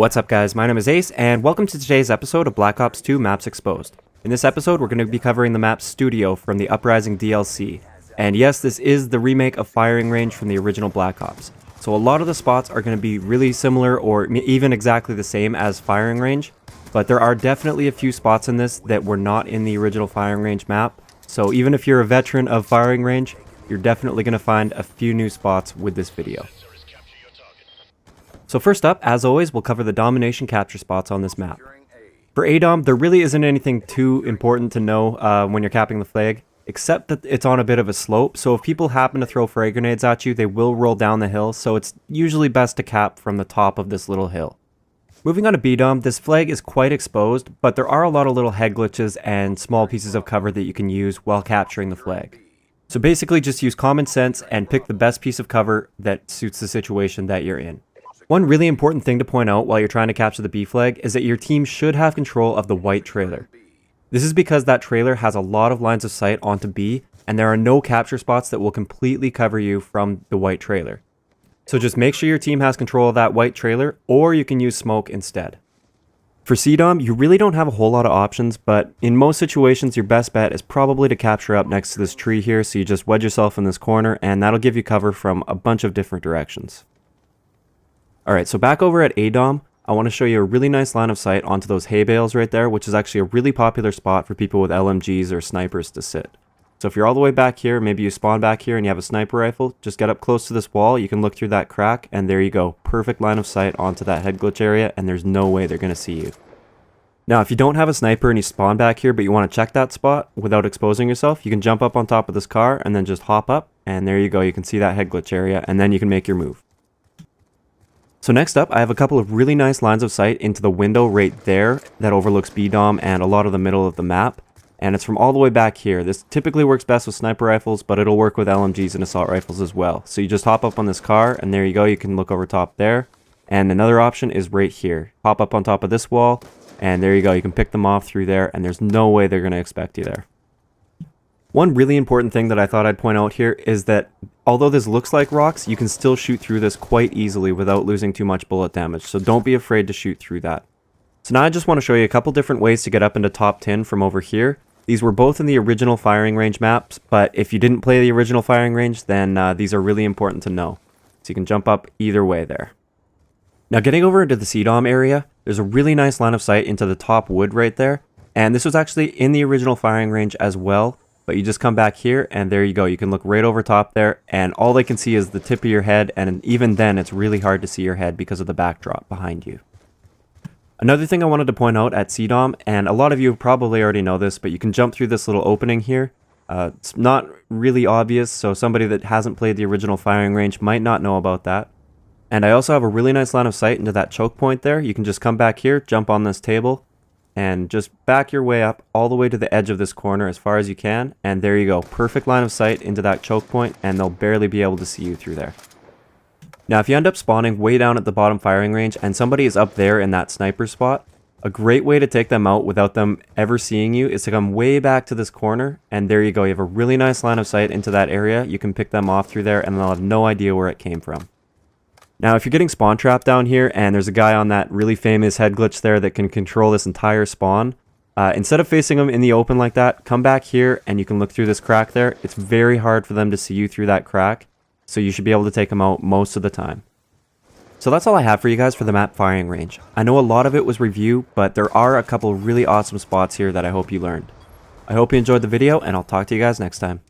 What's up guys, my name is Ace, and welcome to today's episode of Black Ops 2 Maps Exposed. In this episode, we're going to be covering the map Studio from the Uprising DLC. And yes, this is the remake of Firing Range from the original Black Ops. So a lot of the spots are going to be really similar or even exactly the same as Firing Range, but there are definitely a few spots in this that were not in the original Firing Range map. So even if you're a veteran of Firing Range, you're definitely going to find a few new spots with this video. So first up, as always, we'll cover the domination capture spots on this map. For ADOM, there really isn't anything too important to know when you're capping the flag, except that it's on a bit of a slope, so if people happen to throw frag grenades at you, they will roll down the hill, so it's usually best to cap from the top of this little hill. Moving on to BDOM, this flag is quite exposed, but there are a lot of little head glitches and small pieces of cover that you can use while capturing the flag. So basically just use common sense and pick the best piece of cover that suits the situation that you're in. One really important thing to point out while you're trying to capture the B flag is that your team should have control of the white trailer. This is because that trailer has a lot of lines of sight onto B, and there are no capture spots that will completely cover you from the white trailer. So just make sure your team has control of that white trailer, or you can use smoke instead. For CDOM, you really don't have a whole lot of options, but in most situations your best bet is probably to capture up next to this tree here, so you just wedge yourself in this corner, and that'll give you cover from a bunch of different directions. Alright, so back over at ADOM, I want to show you a really nice line of sight onto those hay bales right there, which is actually a really popular spot for people with LMGs or snipers to sit. So if you're all the way back here, maybe you spawn back here and you have a sniper rifle, just get up close to this wall, you can look through that crack, and there you go. Perfect line of sight onto that head glitch area, and there's no way they're going to see you. Now, if you don't have a sniper and you spawn back here, but you want to check that spot without exposing yourself, you can jump up on top of this car and then just hop up, and there you go. You can see that head glitch area, and then you can make your move. So next up, I have a couple of really nice lines of sight into the window right there that overlooks BDOM and a lot of the middle of the map. And it's from all the way back here. This typically works best with sniper rifles, but it'll work with LMGs and assault rifles as well. So you just hop up on this car, and there you go. You can look over top there. And another option is right here. Hop up on top of this wall, and there you go. You can pick them off through there, and there's no way they're going to expect you there. One really important thing that I thought I'd point out here is that although this looks like rocks, you can still shoot through this quite easily without losing too much bullet damage, so don't be afraid to shoot through that. So now I just want to show you a couple different ways to get up into top 10 from over here. These were both in the original Firing Range maps, but if you didn't play the original Firing Range, then these are really important to know. So you can jump up either way there. Now getting over into the CDOM area, there's a really nice line of sight into the top wood right there, and this was actually in the original Firing Range as well. But you just come back here, and there you go. You can look right over top there, and all they can see is the tip of your head, and even then it's really hard to see your head because of the backdrop behind you. Another thing I wanted to point out at CDOM, and a lot of you probably already know this, but you can jump through this little opening here. It's not really obvious, so somebody that hasn't played the original Firing Range might not know about that. And I also have a really nice line of sight into that choke point there. You can just come back here, jump on this table, and just back your way up all the way to the edge of this corner as far as you can, and there you go. Perfect line of sight into that choke point, and they'll barely be able to see you through there. Now if you end up spawning way down at the bottom firing range and somebody is up there in that sniper spot, a great way to take them out without them ever seeing you is to come way back to this corner, and there you go. You have a really nice line of sight into that area. You can pick them off through there, and they'll have no idea where it came from. Now, if you're getting spawn trapped down here and there's a guy on that really famous head glitch there that can control this entire spawn, instead of facing them in the open like that, come back here and you can look through this crack there. It's very hard for them to see you through that crack, so you should be able to take them out most of the time. So that's all I have for you guys for the map Firing Range. I know a lot of it was review, but there are a couple really awesome spots here that I hope you learned. I hope you enjoyed the video, and I'll talk to you guys next time.